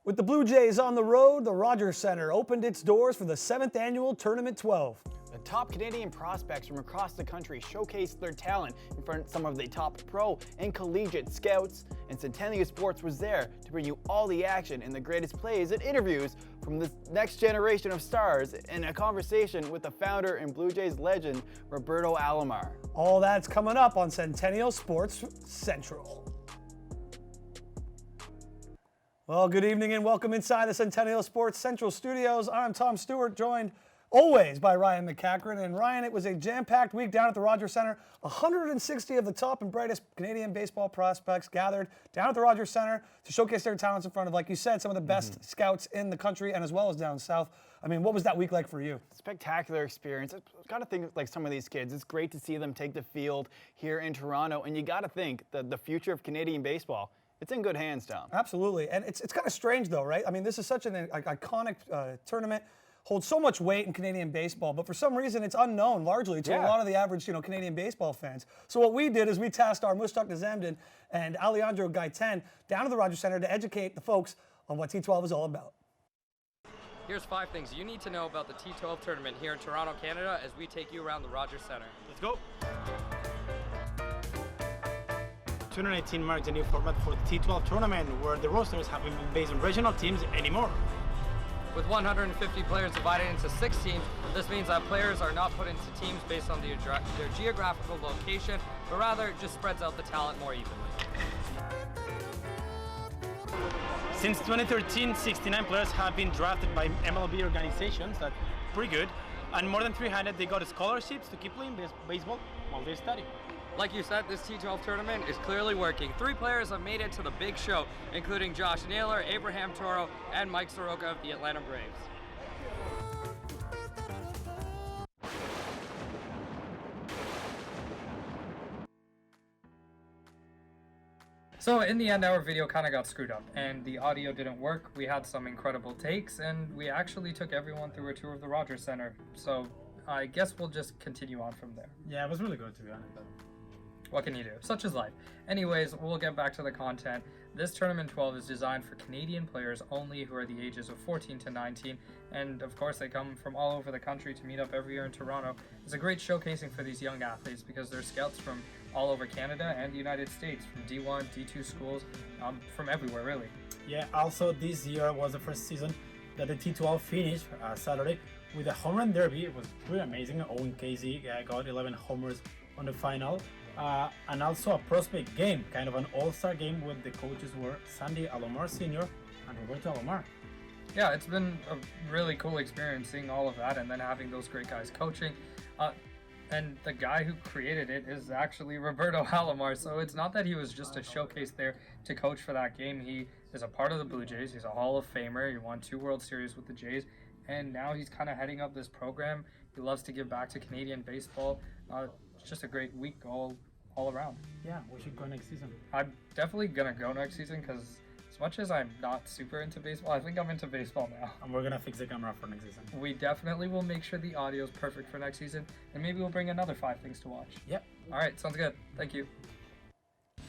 With the Blue Jays on the road, the Rogers Center opened its doors for the 7th annual Tournament 12. The top Canadian prospects from across the country showcased their talent in front of some of the top pro and collegiate scouts, and Centennial Sports was there to bring you all the action and the greatest plays and interviews from the next generation of stars in a conversation with the founder and Blue Jays legend, Roberto Alomar. All that's coming up on Centennial Sports Central. Well, good evening and welcome inside the Centennial Sports Central studios. I'm Tom Stewart, joined always by Ryan MacEachern. And Ryan, it was a jam-packed week down at the Rogers Center. 160 of the top and brightest Canadian baseball prospects gathered down at the Rogers Center to showcase their talents in front of, like you said, some of the best scouts in the country and as well as down south. I mean, what was that week like for you? Spectacular experience. I've got to think like some of these kids. It's great to see them take the field here in Toronto, and you got to think that the future of Canadian baseball, it's in good hands, Tom. Absolutely, and it's kind of strange though, right? I mean, this is such an iconic tournament, holds so much weight in Canadian baseball, but for some reason it's unknown largely to a lot of the average, Canadian baseball fans. So what we did is we tasked our Mushtaq Nizamdin and Alejandro Gaiten down to the Rogers Center to educate the folks on what T12 is all about. Here's 5 things you need to know about the T12 tournament here in Toronto, Canada, as we take you around the Rogers Center. Let's go. 2019 marks a new format for the T12 tournament, where the rosters haven't been based on regional teams anymore. With 150 players divided into 6 teams, this means that players are not put into teams based on their geographical location, but rather it just spreads out the talent more evenly. Since 2013, 69 players have been drafted by MLB organizations. That's pretty good. And more than 300, they got scholarships to keep playing baseball while they study. Like you said, this T12 tournament is clearly working. 3 players have made it to the big show, including Josh Naylor, Abraham Toro, and Mike Soroka of the Atlanta Braves. So in the end, our video kind of got screwed up and the audio didn't work. We had some incredible takes and we actually took everyone through a tour of the Rogers Center. So I guess we'll just continue on from there. Yeah, it was really good, to be honest. What can you do? Such is life. Anyways, we'll get back to the content. This Tournament 12 is designed for Canadian players only who are the ages of 14 to 19, and of course they come from all over the country to meet up every year in Toronto. It's a great showcasing for these young athletes because they're scouts from all over Canada and the United States, from D1, D2 schools, from everywhere really. Yeah, also this year was the first season that the T12 finished Saturday with a home run derby. It was pretty amazing. Owen Casey got 11 homers on the final. And also a prospect game, kind of an all-star game where the coaches were Sandy Alomar Sr. and Roberto Alomar. Yeah, it's been a really cool experience seeing all of that and then having those great guys coaching. And the guy who created it is actually Roberto Alomar, so it's not that he was just a showcase there to coach for that game. He is a part of the Blue Jays. He's a Hall of Famer. He won 2 World Series with the Jays, and now he's kind of heading up this program. He loves to give back to Canadian baseball. It's just a great week all around. Yeah, we should go next season. I'm definitely going to go next season because as much as I'm not super into baseball, I think I'm into baseball now. And we're going to fix the camera for next season. We definitely will make sure the audio is perfect for next season, and maybe we'll bring another 5 things to watch. Yep. All right, sounds good. Thank you.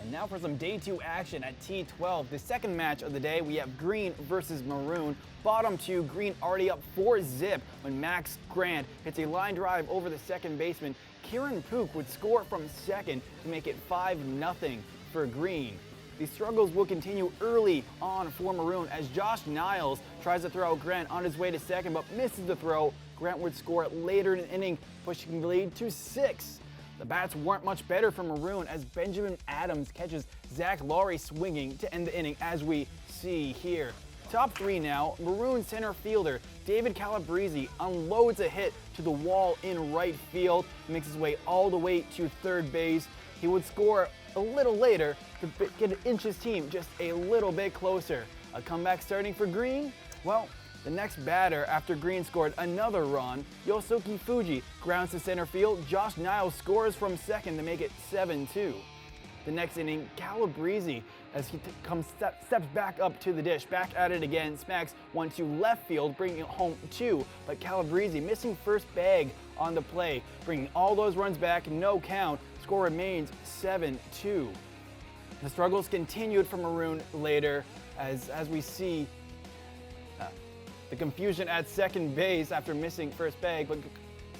And now for some Day 2 action at T12. The second match of the day, we have Green versus Maroon. Bottom 2, Green already up 4-zip when Max Grant hits a line drive over the second baseman. Kieran Pook would score from second to make it 5-0 for Green. The struggles will continue early on for Maroon as Josh Niles tries to throw Grant on his way to second but misses the throw. Grant would score later in the inning, pushing the lead to 6. The bats weren't much better for Maroon as Benjamin Adams catches Zach Laurie swinging to end the inning, as we see here. Top 3 now, Maroon center fielder David Calabrese unloads a hit to the wall in right field, makes his way all the way to third base. He would score a little later to inch his team just a little bit closer. A comeback starting for Green? Well, the next batter after Green scored another run, Yosuke Fuji grounds to center field. Josh Niles scores from second to make it 7-2. The next inning, Calabrese, as he steps back up to the dish, back at it again, smacks one to left field, bringing it home 2. But Calabrese missing first bag on the play, bringing all those runs back, no count. Score remains 7-2. The struggles continued for Maroon later, as we see The confusion at second base after missing first bag, but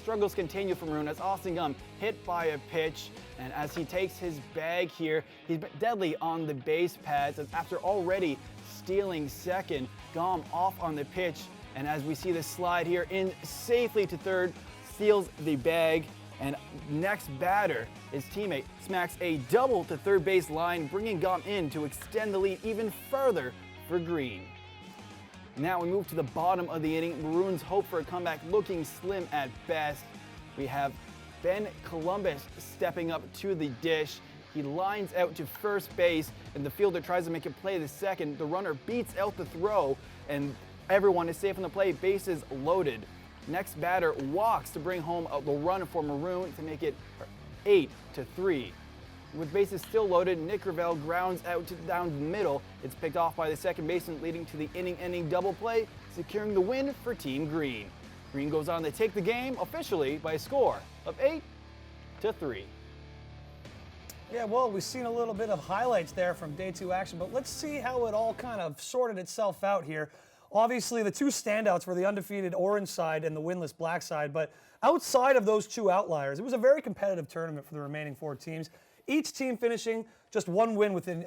struggles continue for Maroon as Austin Gum hit by a pitch, and as he takes his bag here, he's been deadly on the base pads after already stealing second. Gum off on the pitch, and as we see the slide here in safely to third, steals the bag, and next batter, his teammate smacks a double to third base line, bringing Gum in to extend the lead even further for Green. Now we move to the bottom of the inning. Maroons hope for a comeback looking slim at best. We have Ben Columbus stepping up to the dish. He lines out to first base, and the fielder tries to make a play the second. The runner beats out the throw, and everyone is safe on the play, bases loaded. Next batter walks to bring home the run for Maroon to make it 8-3. With bases still loaded, Nick Ravel grounds out down the middle. It's picked off by the second baseman, leading to the inning-ending double play, securing the win for Team Green. Green goes on to take the game officially by a score of 8-3. Yeah, well, we've seen a little bit of highlights there from day 2 action, but let's see how it all kind of sorted itself out here. Obviously, the two standouts were the undefeated orange side and the winless black side, but outside of those two outliers, it was a very competitive tournament for the remaining 4 teams. Each team finishing just one win within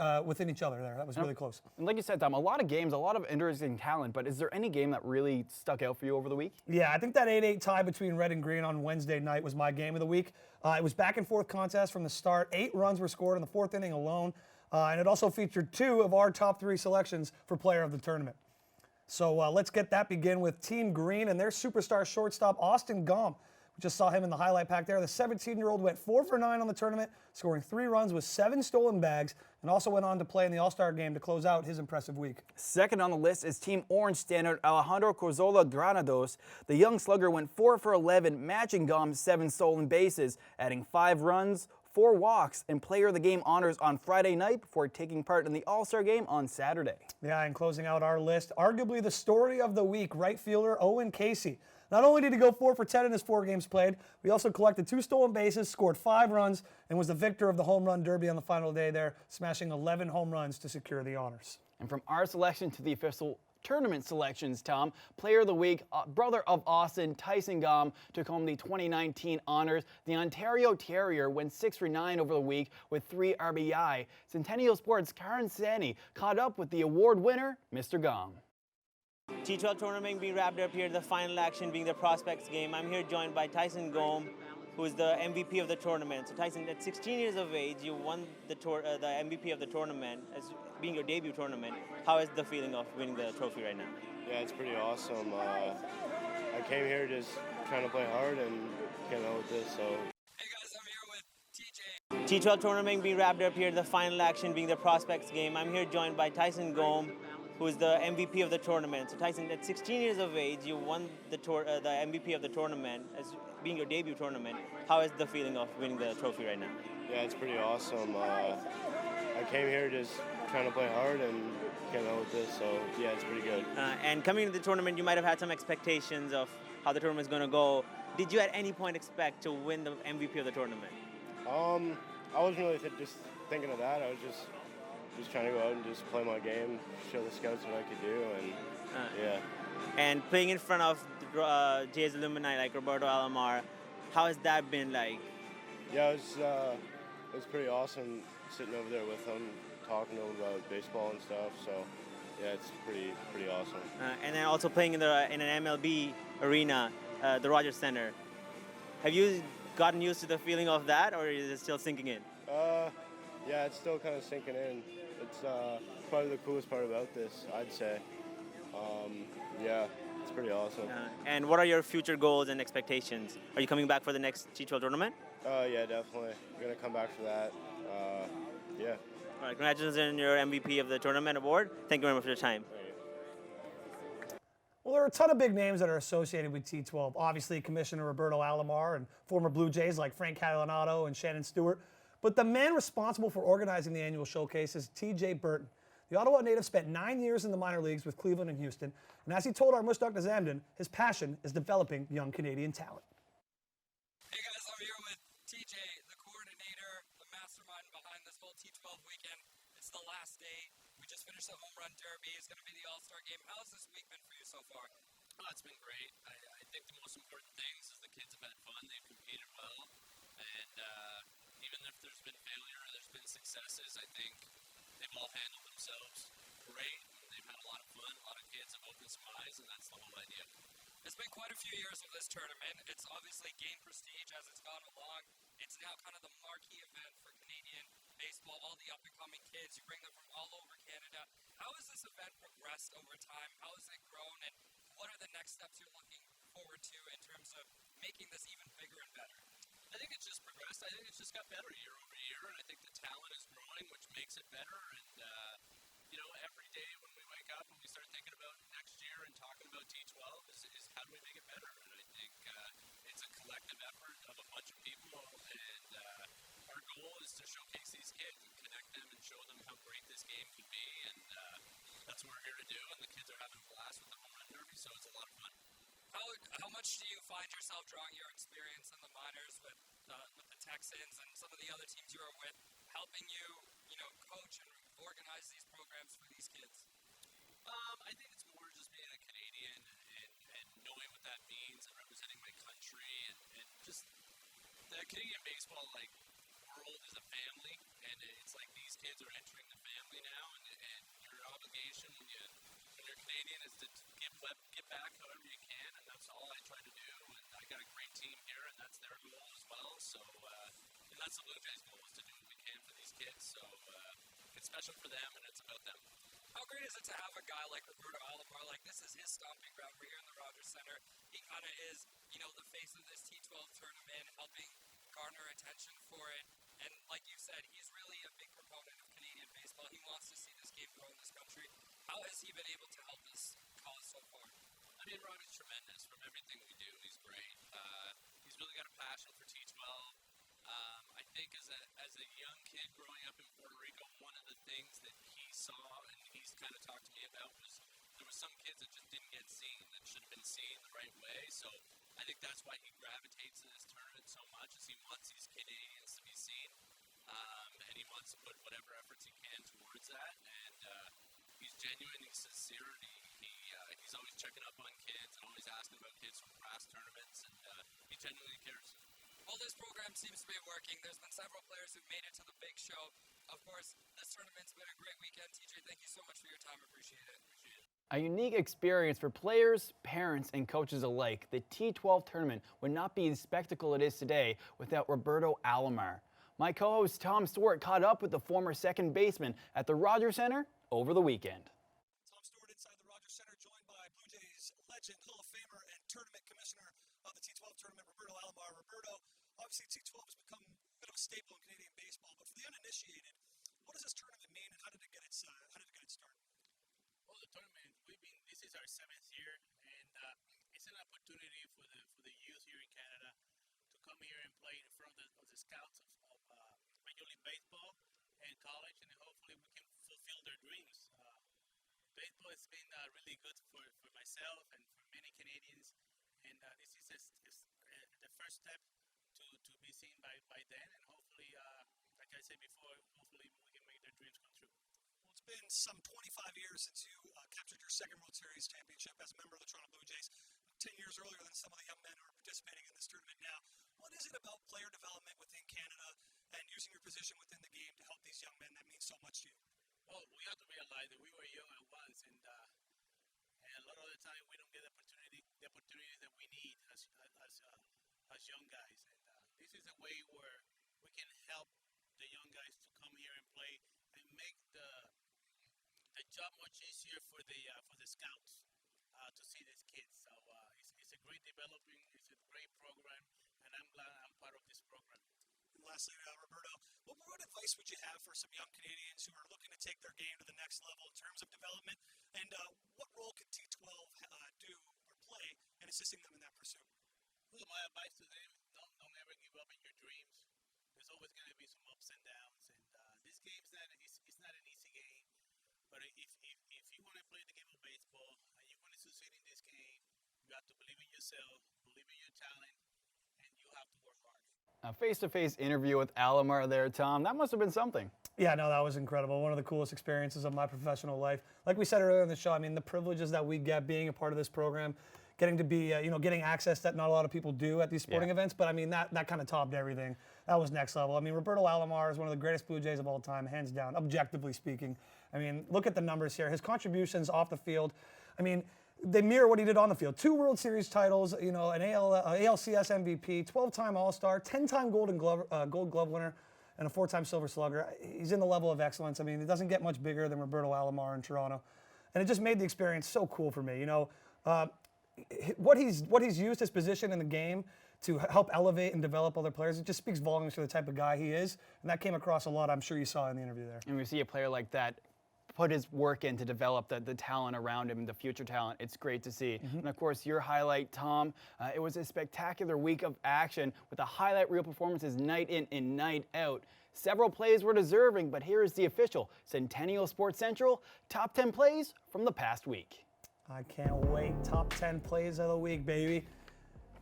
each other there. That was really close. And like you said, Tom, a lot of games, a lot of interesting talent, but is there any game that really stuck out for you over the week? Yeah, I think that 8-8 tie between Red and Green on Wednesday night was my game of the week. It was back and forth contest from the start. 8 runs were scored in the 4th inning alone, and it also featured 2 of our top 3 selections for player of the tournament. So let's get that begin with Team Green and their superstar shortstop, Austin Gum. We just saw him in the highlight pack there. The 17-year-old went 4 for 9 on the tournament, scoring 3 runs with 7 stolen bags, and also went on to play in the All-Star game to close out his impressive week. Second on the list is Team Orange standard Alejandro Corzola Granados. The young slugger went 4 for 11, matching Gum's 7 stolen bases, adding 5 runs, 4 walks, and player of the game honors on Friday night before taking part in the All-Star game on Saturday. Yeah, and closing out our list, arguably the story of the week, right fielder Owen Casey. Not only did he go 4 for 10 in his 4 games played, he also collected 2 stolen bases, scored 5 runs, and was the victor of the home run derby on the final day there, smashing 11 home runs to secure the honors. And from our selection to the official tournament selections, Tom, player of the week, brother of Austin, Tyson Gum, took home the 2019 honors. The Ontario Terrier went 6 for 9 over the week with 3 RBI. Centennial Sports' Karen Sani caught up with the award winner, Mr. Gum. T12 tournament being wrapped up here, the final action being the prospects game. I'm here joined by Tyson Gom, who is the MVP of the tournament. So Tyson, at 16 years of age, you won the MVP of the tournament as being your debut tournament. How is the feeling of winning the trophy right now? Yeah, it's pretty awesome. I came here just trying to play hard and came out with this. So. Hey guys, I'm here with TJ. T12 tournament being wrapped up here, the final action being the prospects game. I'm here joined by Tyson Gom, who is the MVP of the tournament. So Tyson, at 16 years of age, you won the MVP of the tournament as being your debut tournament. How is the feeling of winning the trophy right now? Yeah, it's pretty awesome. I came here just trying to play hard and came out with this, so yeah, it's pretty good. And coming into the tournament, you might have had some expectations of how the tournament's going to go. Did you at any point expect to win the MVP of the tournament? I wasn't really just thinking of that. I was just trying to go out and just play my game, show the scouts what I could do, and yeah. And playing in front of Jay's alumni like Roberto Alomar, how has that been like? Yeah, it was pretty awesome sitting over there with them, talking to them about baseball and stuff. So yeah, it's pretty awesome. And then also playing in an MLB arena, the Rogers Center. Have you gotten used to the feeling of that, or is it still sinking in? Yeah, it's still kind of sinking in. It's probably the coolest part about this, I'd say. Yeah, it's pretty awesome. And what are your future goals and expectations? Are you coming back for the next T12 tournament? Yeah, definitely. I'm going to come back for that. Yeah. All right, congratulations on your MVP of the tournament award. Thank you very much for your time. Well, there are a ton of big names that are associated with T12. Obviously, Commissioner Roberto Alomar and former Blue Jays like Frank Catalanato and Shannon Stewart. But the man responsible for organizing the annual showcase is T.J. Burton. The Ottawa native spent 9 years in the minor leagues with Cleveland and Houston, and as he told our Mushtaq Nizamdin, his passion is developing young Canadian talent. Hey guys, I'm here with TJ, the coordinator, the mastermind behind this whole T12 weekend. It's the last day. We just finished the home run derby. It's going to be the All-Star game. How's this week been for you it's been great. I think the most important things is the kids have had fun. They've competed well. And even if there's been failure or there's been successes, I think they've all handled themselves great. They've had a lot of fun. A lot of kids have opened some eyes, and that's the whole idea. It's been quite a few years of this tournament. It's obviously gained prestige as it's gone along. It's now kind of the marquee event for Canadian baseball, all the up-and-coming kids. You bring them from all over Canada. How has this event progressed over time? How has it grown? And what are the next steps you're looking forward to in terms of making this even bigger and better? I think it's just progressed. I think it's just got better year over year, and I think the talent is growing, which makes it better. And, every day when we wake up and we start thinking about next year and talking about T12 is how do we make it better? And I think it's a collective effort of a bunch of people, and our goal is to showcase these kids and connect them and show them how great this game can be, and that's what we're here to do, and the kids are having a blast with the home run derby, so it's a lot of fun. How much do you find yourself drawing your experience in the minors with the Texans and some of the other teams you are with, helping you, coach and organize these programs for these kids? I think it's more just being a Canadian and knowing what that means and representing my country and just the Canadian baseball world is a family, and it's like these kids are entering the family now, and your obligation when you're Canadian is to give back however you can, and that's all I try to do. And I got a great team here, and that's their goal as well. So and that's the Blue Jays' goal, is to do what we can for these kids. So it's special for them, and it's about them. How great is it to have a guy like Roberto Alomar? This is his stomping ground. We're here in the Rogers Center. He kind of is, the face of this T12 tournament, helping garner attention for it. And like you said, he's really a big proponent of Canadian baseball. He wants to see this game grow in this country. How has he been able to help this cause so far? I mean, Robbie's tremendous from everything we do. He's great. He's really got a passion for T12. I think as a young kid growing up in Puerto Rico, one of the things that he saw and he's kind of talked to me about was there were some kids that just didn't get seen, that should have been seen the right way. So I think that's why he gravitates to this tournament so much, is he wants these Canadians to be seen, and he wants to put whatever efforts he can towards that. And he's genuine, he's sincere, and he's always checking up on kids and always asking about kids from past tournaments, and he genuinely cares. Well, this program seems to be working. There's been several players who've made it to the big show. Of course, this tournament's been a great weekend. TJ, thank you so much for your time. Appreciate it. A unique experience for players, parents, and coaches alike. The T12 tournament would not be the spectacle it is today without Roberto Alomar. My co-host Tom Stewart caught up with the former second baseman at the Rogers Center over the weekend. Tom Stewart inside the Rogers Center, joined by Blue Jays legend, Hall of Famer, and tournament commissioner of the T12 tournament, Roberto Alomar. Roberto, obviously T12 has become a bit of a staple in Canadian baseball, but for the uninitiated, what does this tournament mean, and how did it get its start? Well, the tournament, this is our 7th year, and it's an opportunity for the youth here in Canada to come here and play in front of the scouts of Major League Baseball and college, and hopefully we can fulfill their dreams. Baseball has been really good for myself and for many Canadians, and this is the first step to be seen by them, and hopefully, like I said before, hopefully we can make their dreams come true. Well, it's been some 25 years since you captured your second World Series championship as a member of the Toronto Blue Jays, 10 years earlier than some of the young men who are participating in this tournament now. What is it about player development within Canada and using your position within the game to help these young men that means so much to you? Well, we have to realize that we were young at once, and a lot of the time we don't get the opportunities that we need as young guys. And this is a way where we can help the young guys to come here and play and make the job much easier for the scouts to see these kids. So it's a great developing, it's a great program, and I'm glad I'm part of this program. And lastly, Roberto, what advice would you have for some young Canadians who are looking to take their game to the next level in terms of development, and what role can T12 do or play in assisting them in that pursuit? Well, my advice to them, don't ever give up in your dreams. There's always going to be some ups and downs, and this game's it's not an easy game, but if you want to play the game of baseball and you want to succeed in this game, you have to believe in yourself, believe in your talent, and you have to work hard. A face-to-face interview with Alomar there, Tom. That must have been something. Yeah, no, that was incredible. One of the coolest experiences of my professional life. Like we said earlier in the show, I mean, the privileges that we get being a part of this program getting to be, getting access that not a lot of people do at these sporting events. But I mean, that kind of topped everything. That was next level. I mean, Roberto Alomar is one of the greatest Blue Jays of all time, hands down, objectively speaking. I mean, look at the numbers here. His contributions off the field, I mean, they mirror what he did on the field. 2 World Series titles, an ALCS MVP, 12-time All-Star, 10-time Gold Glove winner, and a 4-time Silver Slugger. He's in the level of excellence. I mean, it doesn't get much bigger than Roberto Alomar in Toronto. And it just made the experience so cool for me. What he's used his position in the game to help elevate and develop other players, it just speaks volumes for the type of guy he is. And that came across a lot, I'm sure you saw in the interview there. And we see a player like that put his work in to develop the talent around him, the future talent. It's great to see. And of course, your highlight, Tom, it was a spectacular week of action with the highlight reel performances night in and night out. Several plays were deserving, but here is the official Centennial Sports Central top 10 plays from the past week. I can't wait. Top 10 plays of the week, baby.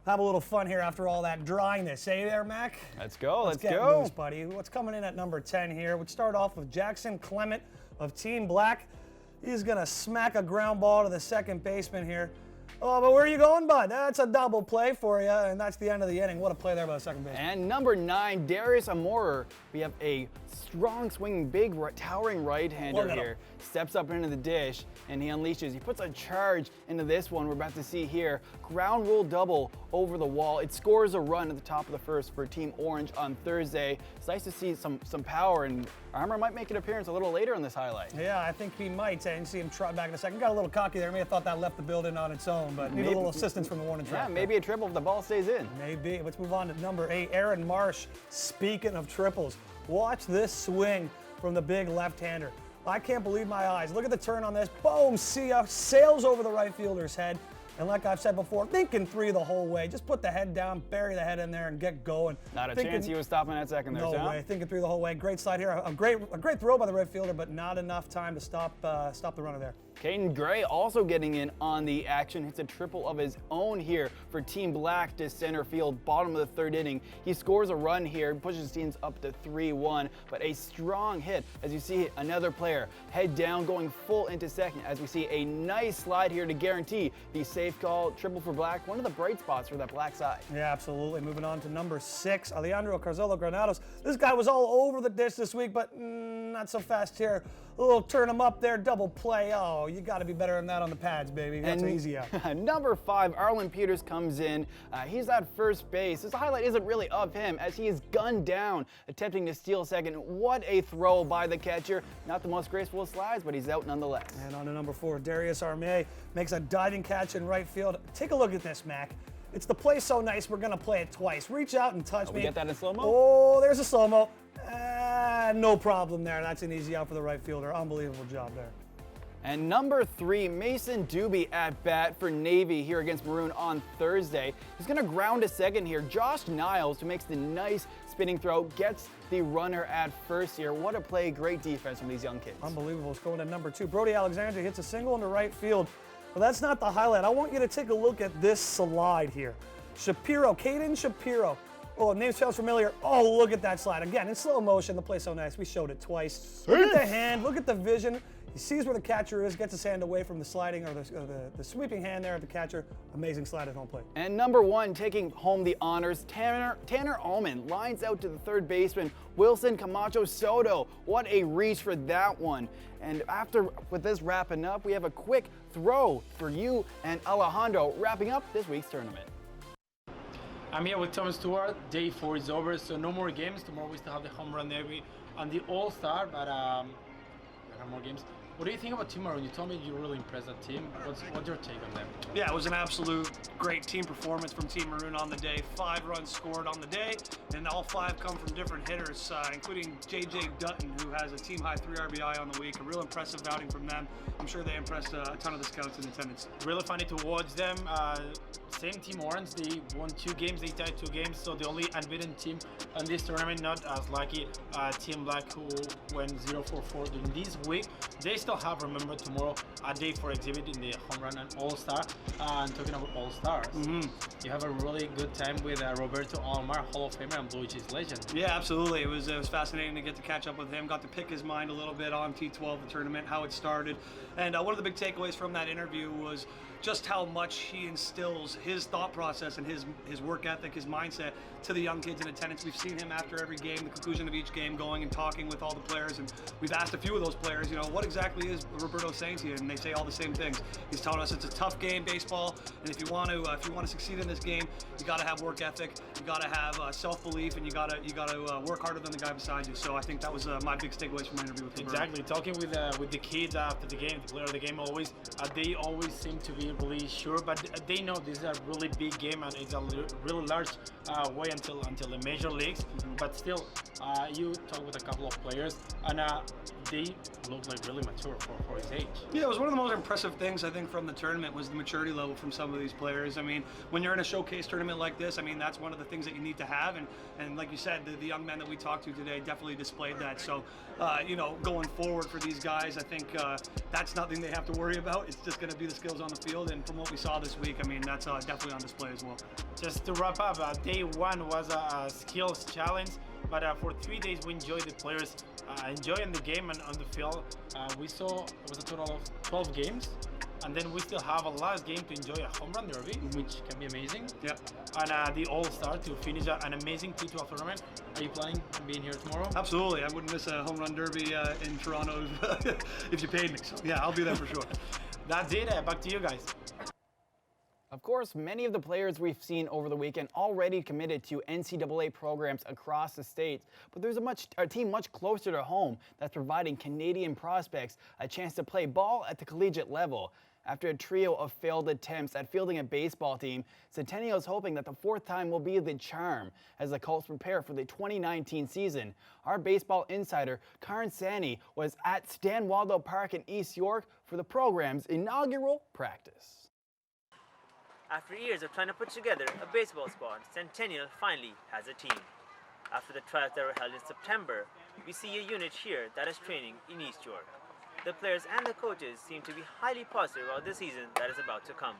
Have a little fun here after all that dryness. Hey there, Mac? Let's go. Let's get go. loose, buddy. What's coming in at number 10 here? We'll start off with Jackson Clement of Team Black. He's going to smack a ground ball to the second baseman here. Oh, but where are you going, bud? That's a double play for you, and that's the end of the inning. What a play there by the second baseman. And number 9, Darius Amorer. We have a strong swinging, big, towering right-hander here. Steps up into the dish, and he unleashes. He puts a charge into this one we're about to see here. Ground rule double over the wall. It scores a run at the top of the first for Team Orange on Thursday. It's nice to see some power, and Armour might make an appearance a little later in this highlight. Yeah, I think he might, and see him trot back in a second. Got a little cocky there. May have thought that left the building on its own, but need a little assistance from the warning track. Yeah, maybe a triple if the ball stays in. Maybe. Let's move on to number 8, Aaron Marsh. Speaking of triples, watch this swing from the big left-hander. I can't believe my eyes. Look at the turn on this. Boom, see ya. Sails over the right fielder's head. And like I've said before, thinking 3 the whole way. Just put the head down, bury the head in there, and get going. Not a chance he was stopping that second there, No Tom. way. Thinking 3 the whole way. Great slide here. A great throw by the right fielder, but not enough time to stop the runner there. Caden Gray also getting in on the action. Hits a triple of his own here for Team Black to center field, bottom of the 3rd inning. He scores a run here, pushes teams up to 3-1, but a strong hit as you see another player head down going full into second as we see a nice slide here to guarantee the safe call triple for Black, one of the bright spots for that Black side. Yeah, absolutely. Moving on to number 6, Alejandro Carzello Granados. This guy was all over the dish this week, but not so fast here. A little turn him up there, double play. Oh, you got to be better than that on the pads, baby. That's an easy out. Number 5, Arlen Peters comes in. He's at first base. This highlight isn't really of him as he is gunned down, attempting to steal second. What a throw by the catcher. Not the most graceful of slides, but he's out nonetheless. And on to number 4, Darius Armé makes a diving catch in right field. Take a look at this, Mac. It's the play so nice, we're going to play it twice. Reach out and touch me. We get that in slow-mo? Oh, there's a slow-mo. No problem there. That's an easy out for the right fielder. Unbelievable job there. And number 3, Mason Doobie at bat for Navy here against Maroon on Thursday. He's going to ground a second here. Josh Niles, who makes the nice spinning throw, gets the runner at first here. What a play. Great defense from these young kids. Unbelievable. It's going to number 2. Brody Alexander hits a single into right field. But that's not the highlight. I want you to take a look at this slide here. Shapiro, Caden Shapiro. Oh, name sounds familiar. Oh, look at that slide. Again, in slow motion. The play's so nice. We showed it twice. Look at the hand. Look at the vision. He sees where the catcher is, gets his hand away from the sliding or the sweeping hand there at the catcher. Amazing slide at home plate. And number 1, taking home the honors, Tanner Ullman lines out to the 3rd baseman, Wilson Camacho Soto. What a reach for that one. And with this wrapping up, we have a quick throw for you and Alejandro wrapping up this week's tournament. I'm here with Tom Stewart. Day 4 is over, so no more games. Tomorrow we still have the home run derby and the All-Star, but we have more games. What do you think about Team Maroon? You told me you were really impressed with that team. What's your take on them? Yeah, it was an absolute great team performance from Team Maroon on the day. 5 runs scored on the day, and all 5 come from different hitters, including J.J. Dutton, who has a team-high 3 RBI on the week. A real impressive outing from them. I'm sure they impressed a ton of the scouts in attendance. Really funny to watch them. Same Team Orange, they won 2 games, they tied 2 games, so the only unbeaten team in this tournament, not as lucky Team Black, who went 0-4-4 during this week. They still have, remember, tomorrow a day for exhibiting the home run and all-star. And talking about all-stars, you have a really good time with Roberto Alomar, Hall of Famer and Blue Jays legend. Yeah, absolutely. It was fascinating to get to catch up with him. Got to pick his mind a little bit on T12, the tournament, how it started. And one of the big takeaways from that interview was just how much he instills his thought process and his work ethic, his mindset to the young kids in attendance. We've seen him after every game, the conclusion of each game, going and talking with all the players. And we've asked a few of those players, you know, what exactly is Roberto saying to you? And they say all the same things. He's telling us it's a tough game, baseball, and if you want to succeed in this game, you got to have work ethic, you got to have self-belief, and you got to work harder than the guy beside you. So I think that was my big takeaways from my interview with Roberto. Exactly. Talking with the kids after the game, the player of the game, always they always seem to be really sure, but they know this is a really big game and it's a really large way until the major leagues. But still, you talk with a couple of players and they look like really mature for his age. Yeah, it was one of the most impressive things I think from the tournament was the maturity level from some of these players. I mean, when you're in a showcase tournament like this, I mean, that's one of the things that you need to have. And like you said, the young men that we talked to today definitely displayed that. So, you know, going forward for these guys, I think that's nothing they have to worry about. It's just going to be the skills on the field. And from what we saw this week, I mean, that's definitely on display as well. Just to wrap up, day one was a skills challenge, but for 3 days we enjoyed the players enjoying the game and on the field. We saw it was a total of 12 games, and then we still have a last game to enjoy a home run derby, which can be amazing. Yeah. And the All-Star to finish an amazing T12 tournament. Are you planning on being here tomorrow? Absolutely. I wouldn't miss a home run derby in Toronto if you paid me. So yeah, I'll be there for sure. That's it. Back to you guys. Of course, many of the players we've seen over the weekend already committed to NCAA programs across the state, but there's a team much closer to home that's providing Canadian prospects a chance to play ball at the collegiate level. After a trio of failed attempts at fielding a baseball team, Centennial is hoping that the fourth time will be the charm as the Colts prepare for the 2019 season. Our baseball insider, Karan Sani, was at Stan Waldo Park in East York for the program's inaugural practice. After years of trying to put together a baseball squad, Centennial finally has a team. After the trials that were held in September, we see a unit here that is training in East York. The players and the coaches seem to be highly positive about the season that is about to come.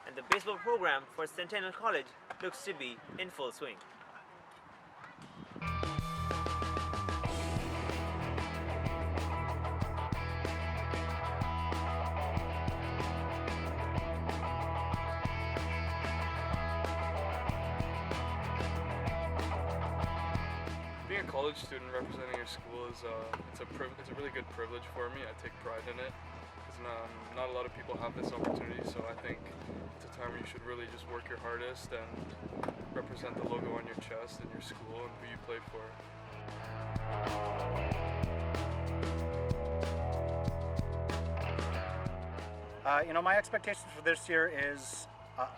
And the baseball program for Centennial College looks to be in full swing. Being a college student representing your school is it's a really good privilege for me. I take pride in it because not a lot of people have this opportunity. So I think it's a time where you should really just work your hardest and represent the logo on your chest and your school and who you played for. You know, my expectations for this year is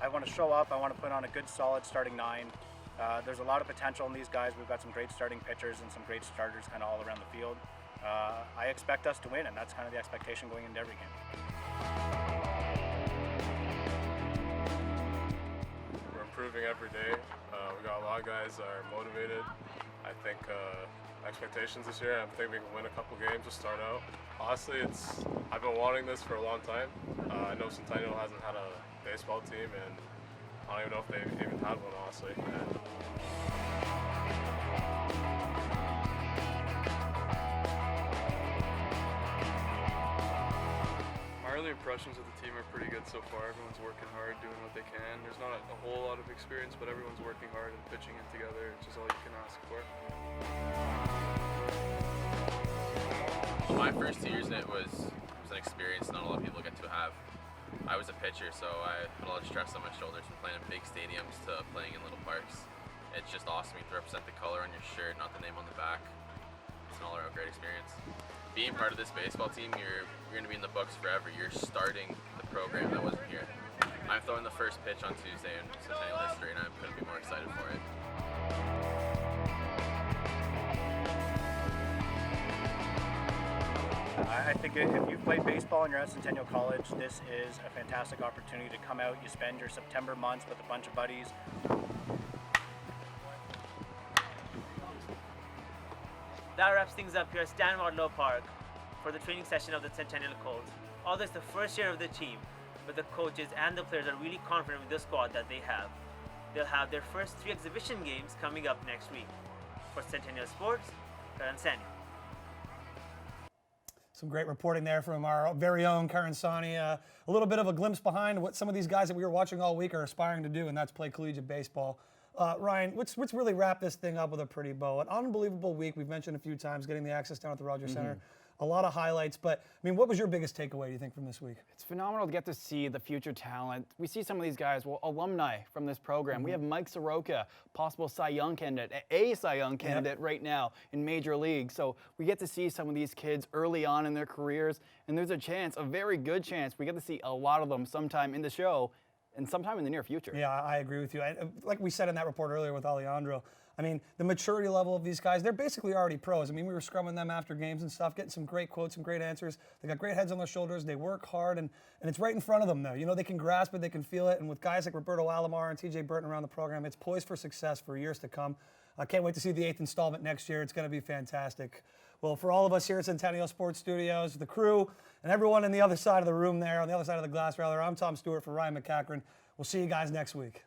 I want to show up. I want to put on a good, solid starting nine. There's a lot of potential in these guys. We've got some great starting pitchers and some great starters kind of all around the field. I expect us to win, and that's kind of the expectation going into every game. We're improving every day. We got a lot of guys that are motivated. I think expectations this year, I think we can win a couple games to start out. Honestly, I've been wanting this for a long time. I know Centennial hasn't had a baseball team, and I don't even know if they've even had one, honestly. My early impressions of the team are pretty good so far. Everyone's working hard, doing what they can. There's not a whole lot of experience, but everyone's working hard and pitching it together, which is all you can ask for. Well, my first 2 years in it was an experience not a lot of people get to have. I was a pitcher, so I had a lot of stress on my shoulders from playing in big stadiums to playing in little parks. It's just awesome to represent the color on your shirt, not the name on the back. It's an all-around great experience. Being part of this baseball team, you're going to be in the books forever. You're starting the program that wasn't here. I'm throwing the first pitch on Tuesday in Centennial history, and I couldn't be more excited for it. I think if you've played baseball and you're at Centennial College, this is a fantastic opportunity to come out. You spend your September months with a bunch of buddies. That wraps things up here at Stan Wadlow Park. for the training session of the Centennial College. Although it's the first year of the team, but the coaches and the players are really confident with the squad that they have. They'll have their first 3 exhibition games coming up next week. For Centennial Sports, Karan Sani. Some great reporting there from our very own Karan Sani. A little bit of a glimpse behind what some of these guys that we were watching all week are aspiring to do, and that's play collegiate baseball. Ryan, let's really wrap this thing up with a pretty bow. An unbelievable week. We've mentioned a few times getting the access down at the Rogers Center. A lot of highlights, but I mean, what was your biggest takeaway, do you think, from this week? It's phenomenal to get to see the future talent. We see some of these guys, alumni from this program. We have Mike Soroka, possible Cy Young candidate, a Cy Young candidate right now in Major League. So we get to see some of these kids early on in their careers, and there's a chance, a very good chance, we get to see a lot of them sometime in the show and sometime in the near future. Yeah, I agree with you. Like we said in that report earlier with Alejandro, I mean, the maturity level of these guys, they're basically already pros. I mean, we were scrumming them after games and stuff, getting some great quotes, some great answers. They got great heads on their shoulders. They work hard, and it's right in front of them, though. You know, they can grasp it, they can feel it. And with guys like Roberto Alomar and TJ Burton around the program, it's poised for success for years to come. I can't wait to see the 8th installment next year. It's going to be fantastic. Well, for all of us here at Centennial Sports Studios, the crew, and everyone on the other side of the room there, on the other side of the glass, rather, I'm Tom Stewart for Ryan MacEachern. We'll see you guys next week.